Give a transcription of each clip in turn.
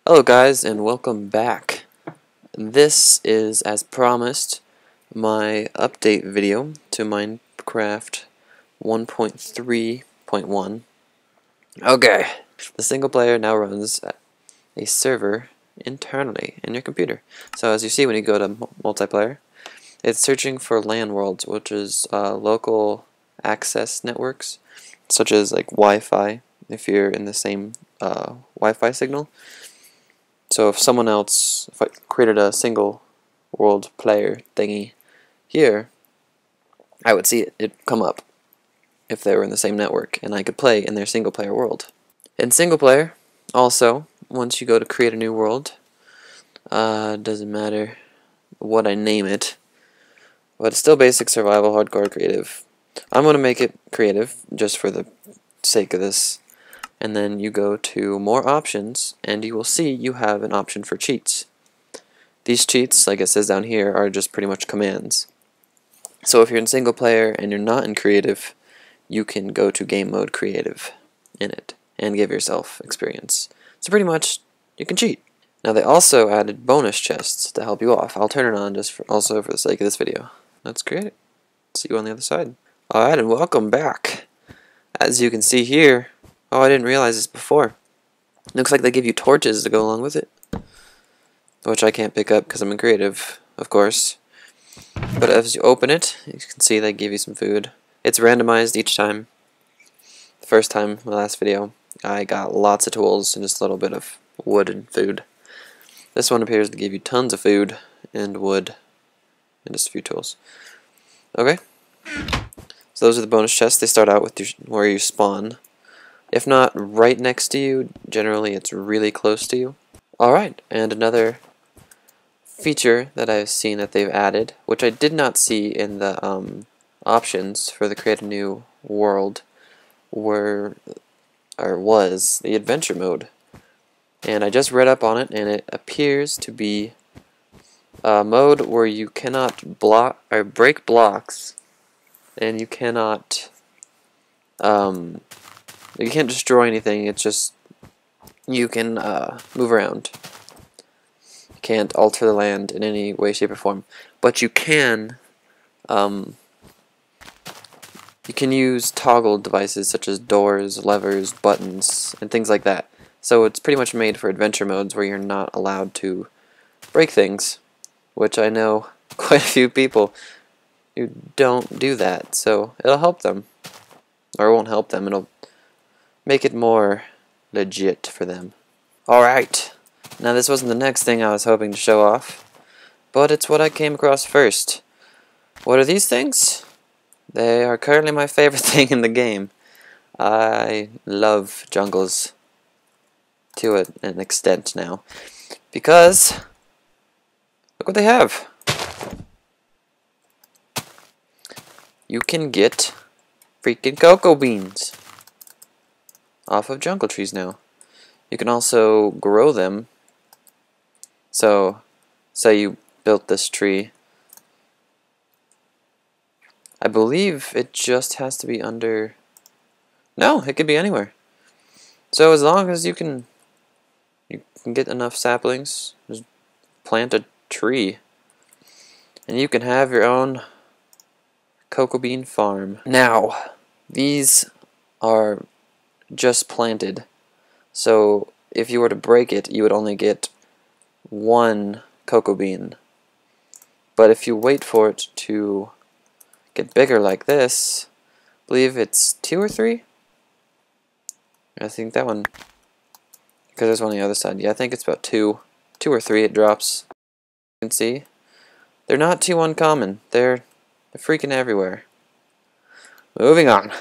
Hello guys, and welcome back. This is, as promised, my update video to Minecraft 1.3.1. Okay, the single player now runs a server internally in your computer. So as you see when you go to multiplayer, it's searching for LAN worlds, which is local access networks, such as like Wi-Fi, if you're in the same Wi-Fi signal. So if I created a single world player thingy here, I would see it come up if they were in the same network, and I could play in their single player world. In single player, also, once you go to create a new world, doesn't matter what I name it, but it's still basic, survival, hardcore, creative. I'm going to make it creative just for the sake of this. And then you go to more options, and you will see you have an option for cheats. These cheats, like it says down here, are just pretty much commands. So if you're in single player and you're not in creative, you can go to game mode creative in it and give yourself experience. So pretty much you can cheat. Now they also added bonus chests to help you off. I'll turn it on just also for the sake of this video. Let's create it. See you on the other side. Alright, and welcome back. As you can see here, oh, I didn't realize this before. Looks like they give you torches to go along with it, which I can't pick up because I'm in creative, of course. But as you open it, you can see they give you some food. It's randomized each time. The first time, the last video, I got lots of tools and just a little bit of wood and food. This one appears to give you tons of food and wood and just a few tools. Okay, so those are the bonus chests. They start out with where you spawn. If not right next to you, generally it's really close to you. Alright, and another feature that I've seen that they've added, which I did not see in the options for the create a new world, was the adventure mode. And I just read up on it, and it appears to be a mode where you cannot break blocks, and you cannot you can't destroy anything. It's just you can move around. You can't alter the land in any way, shape, or form. But you can use toggle devices such as doors, levers, buttons, and things like that. So it's pretty much made for adventure modes where you're not allowed to break things, which I know quite a few people who don't do that. So it'll help them, or it won't help them. It'll make it more legit for them. Alright, now this wasn't the next thing I was hoping to show off, but it's what I came across first. What are these things? They are currently my favorite thing in the game. I love jungles to an extent now, because look what they have. You can get freaking cocoa beans off of jungle trees now. You can also grow them. So, say you built this tree. I believe it just has to be under... No, it could be anywhere. So as long as you can get enough saplings, just plant a tree, and you can have your own cocoa bean farm. Now, these are just planted, so if you were to break it, you would only get one cocoa bean. But if you wait for it to get bigger like this, I believe it's 2 or 3. I think that one, because there's one on the other side. Yeah, I think it's about 2 or 3 it drops. You can see they're not too uncommon. They're freaking everywhere. Moving on.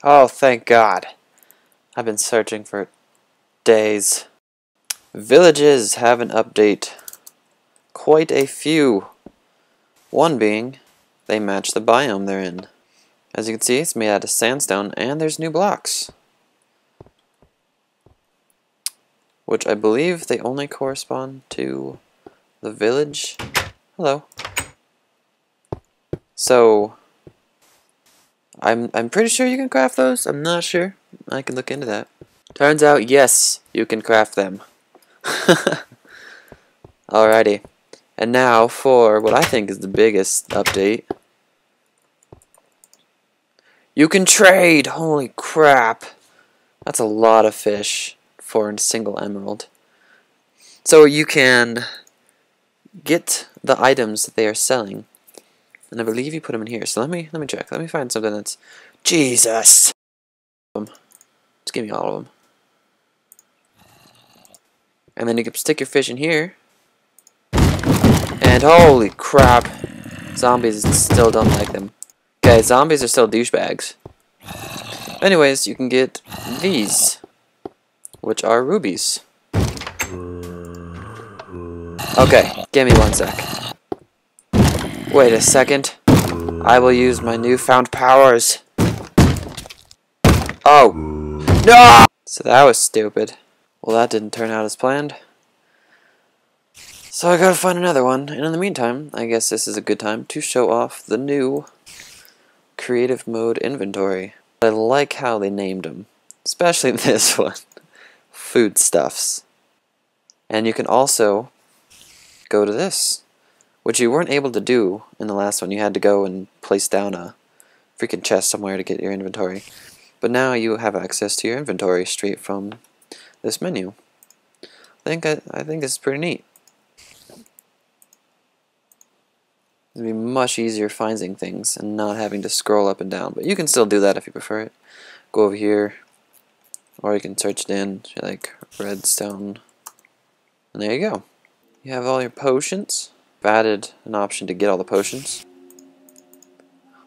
Oh, thank God. I've been searching for days. Villages have an update. Quite a few. One being, they match the biome they're in. As you can see, it's made out of sandstone, and there's new blocks, which I believe they only correspond to the village. Hello. So I'm pretty sure you can craft those. I'm not sure. I can look into that. Turns out, yes, you can craft them. Alrighty. And now for what I think is the biggest update. You can trade! Holy crap. That's a lot of fish for a single emerald. So you can get the items that they are selling. And I believe you put them in here. So let me check. Let me find something that's... Jesus! Just give me all of them. And then you can stick your fish in here. And holy crap. Zombies still don't like them. Okay, zombies are still douchebags. Anyways, you can get these, which are rubies. Okay, give me 1 sec. Wait a second. I will use my newfound powers. Oh! No! So that was stupid. Well, that didn't turn out as planned. So I gotta find another one. And in the meantime, I guess this is a good time to show off the new creative mode inventory. I like how they named them. Especially this one. Foodstuffs. And you can also go to this, which you weren't able to do in the last one. You had to go and place down a freaking chest somewhere to get your inventory. But now you have access to your inventory straight from this menu. I think this is pretty neat. It'd be much easier finding things and not having to scroll up and down. But you can still do that if you prefer it. Go over here, or you can search it in like redstone, and there you go. You have all your potions. I've added an option to get all the potions.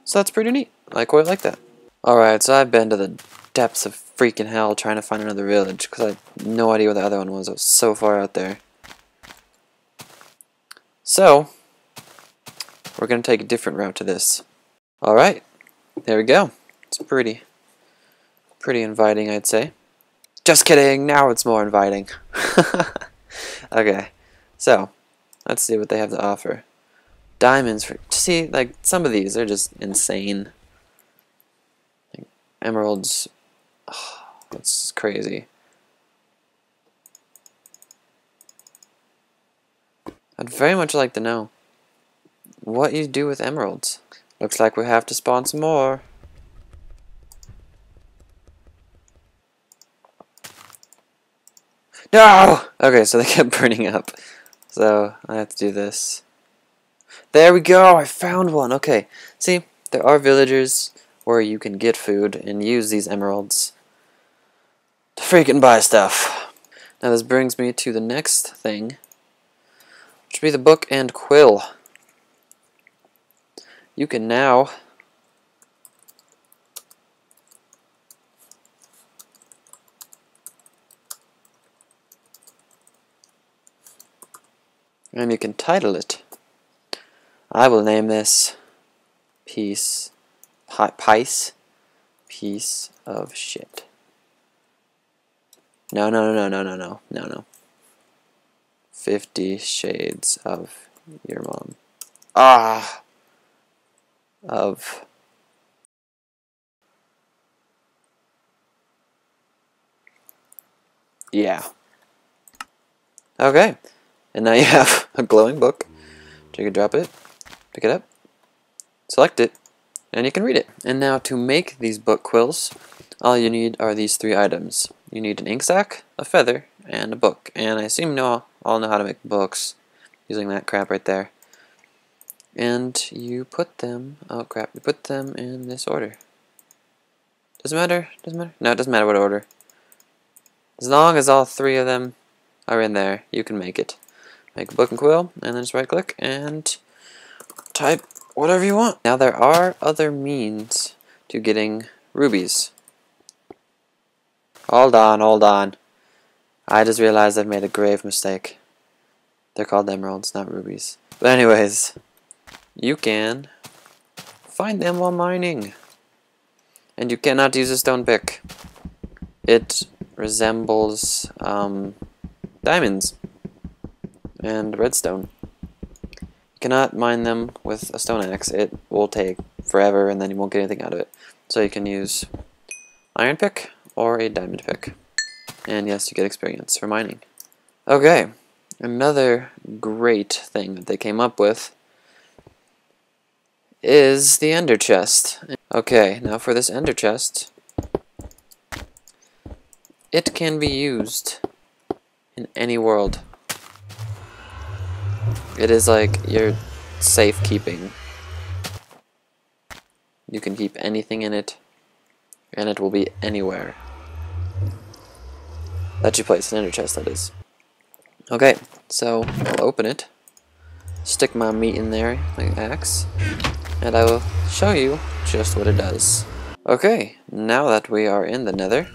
So that's pretty neat. I quite like that. Alright, so I've been to the depths of freaking hell trying to find another village because I had no idea where the other one was. It was so far out there. So, we're going to take a different route to this. Alright, there we go. It's pretty inviting, I'd say. Just kidding, now it's more inviting. Okay, so, let's see what they have to offer. Diamonds, see, like, some of these are just insane. Like, emeralds, oh, that's crazy. I'd very much like to know what you do with emeralds. Looks like we have to spawn some more. No! Okay, so they kept burning up. So, I have to do this. There we go! I found one! Okay, see, there are villagers where you can get food and use these emeralds to freaking buy stuff. Now this brings me to the next thing, which would be the book and quill. You can now and you can title it. I will name this piece of shit. No. 50 Shades of Your Mom. Yeah. Okay. And now you have a glowing book. You can drop it, pick it up, select it, and you can read it. And now to make these book quills, all you need are these 3 items. You need an ink sac, a feather, and a book. And I assume you all know how to make books using that crap right there. And you put them, oh crap, you put them in this order. Does it matter? Doesn't matter? No, it doesn't matter what order. As long as all 3 of them are in there, you can make it. Make a book and quill, and then just right click and type whatever you want. Now there are other means to getting rubies. Hold on. I just realized I've made a grave mistake. They're called emeralds, not rubies. But anyways, you can find them while mining. And you cannot use a stone pick. It resembles diamonds and redstone. You cannot mine them with a stone axe. It will take forever and then you won't get anything out of it. So you can use iron pick or a diamond pick. And yes, you get experience for mining. Okay, another great thing that they came up with is the ender chest. Okay, now for this ender chest, it can be used in any world. It is like your safekeeping. You can keep anything in it, and it will be anywhere that you place an ender chest, that is. Okay, so I'll open it, stick my meat in there, my axe, and I will show you just what it does. Okay, now that we are in the nether,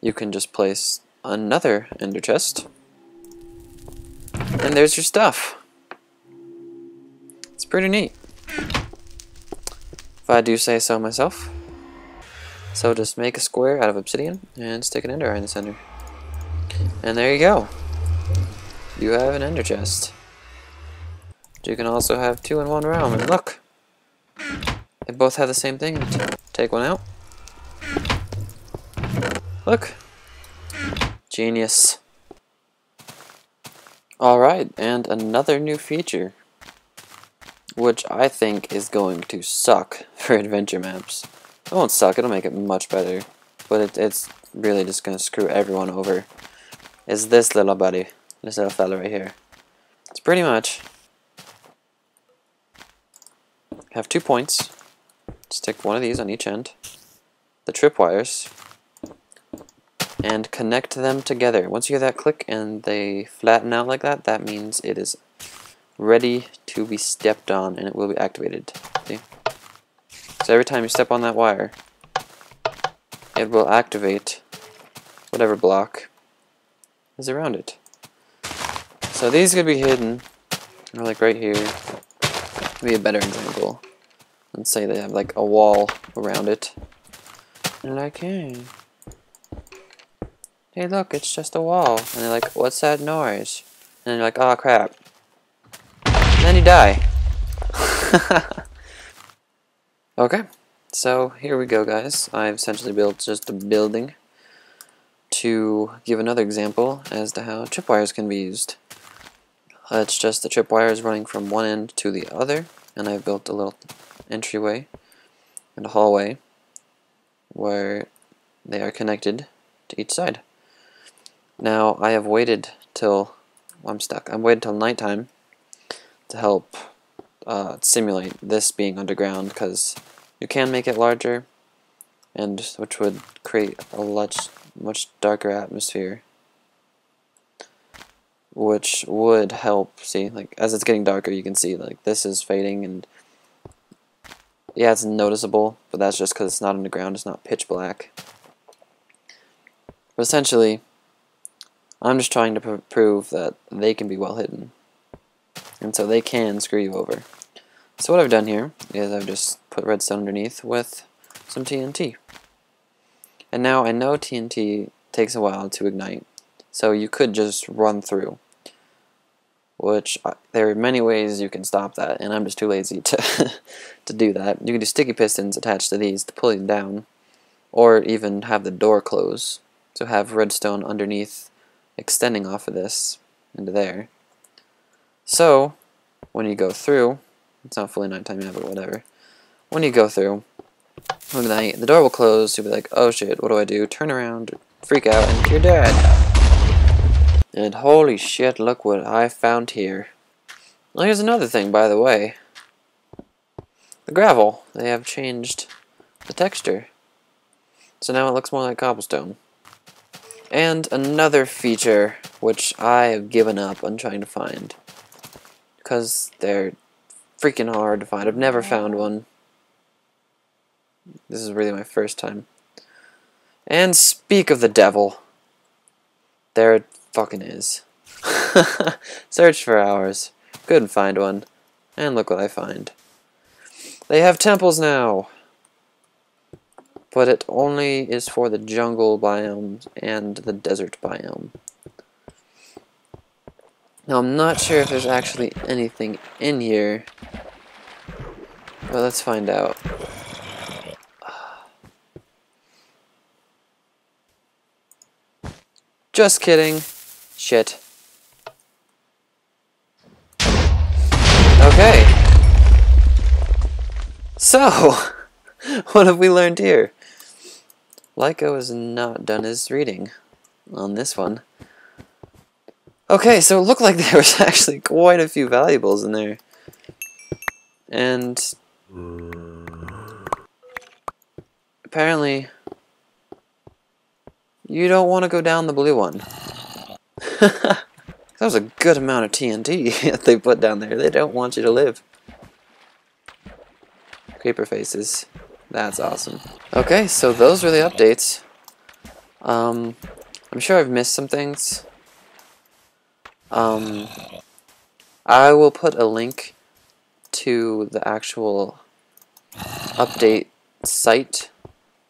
you can just place another ender chest, and there's your stuff. It's pretty neat, if I do say so myself. So just make a square out of obsidian and stick an ender eye in the center. And there you go. You have an ender chest. You can also have two in one realm, and look! They both have the same thing. Take one out. Look! Genius. Alright, and another new feature, which I think is going to suck for adventure maps. It won't suck, it'll make it much better, but it's really just going to screw everyone over, is this little buddy, this little fella right here. It's pretty much have 2 points, stick one of these on each end, the tripwires, and connect them together. Once you hear that click and they flatten out like that, that means it is ready to be stepped on and it will be activated. See? So every time you step on that wire, it will activate whatever block is around it. So these could be hidden, or like right here. Would be a better example. Let's say they have like a wall around it. And like, hey look, it's just a wall. And they're like, what's that noise? And then you're like, oh crap. And then you die. Okay, so here we go, guys. I've essentially built just a building to give another example as to how tripwires can be used. It's just the tripwires running from one end to the other, and I've built a little entryway and a hallway where they are connected to each side. Now, I have waited till I'm stuck. I'm waiting till nighttime to help simulate this being underground, because you can make it larger, and which would create a much darker atmosphere, which would help. See, like as it's getting darker, you can see like this is fading, and yeah, it's noticeable, but that's just because it's not underground. It's not pitch black. But essentially, I'm just trying to prove that they can be well hidden, and so they can screw you over. So what I've done here is I've just put redstone underneath with some TNT. And now I know TNT takes a while to ignite, so you could just run through. Which, there are many ways you can stop that, and I'm just too lazy to, to do that. You can do sticky pistons attached to these to pull it down, or even have the door close. So have redstone underneath extending off of this into there. So, when you go through, it's not fully nighttime yet, but whatever. When you go through, ignite, the door will close, you'll be like, oh shit, what do I do? Turn around, freak out, and you're dead. And holy shit, look what I found here. Well, here's another thing, by the way. The gravel, they have changed the texture. So now it looks more like cobblestone. And another feature, which I have given up on trying to find, because they're freaking hard to find. I've never found one. This is really my first time. And speak of the devil, there it fucking is. Searched for hours, couldn't find one, and look what I find. They have temples now, but it only is for the jungle biome and the desert biome. Now I'm not sure if there's actually anything in here, but let's find out. Just kidding. Shit. Okay. So, what have we learned here? Lyco has not done his reading on this one. Okay, so it looked like there was actually quite a few valuables in there. And apparently you don't want to go down the blue one. That was a good amount of TNT that they put down there. They don't want you to live. Creeper faces. That's awesome. Okay, so those were the updates. I'm sure I've missed some things. I will put a link to the actual update site.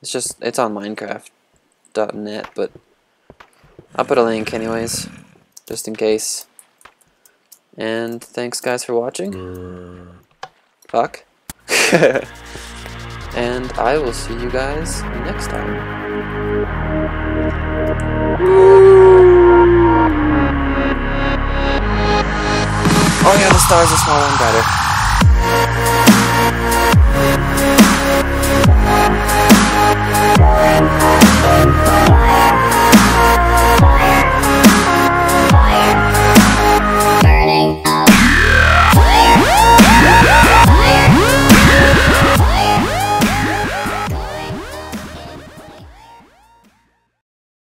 It's on Minecraft.net, but I'll put a link anyways, just in case. And thanks guys for watching. Fuck. And I will see you guys next time. Oh yeah, the star's a small one better.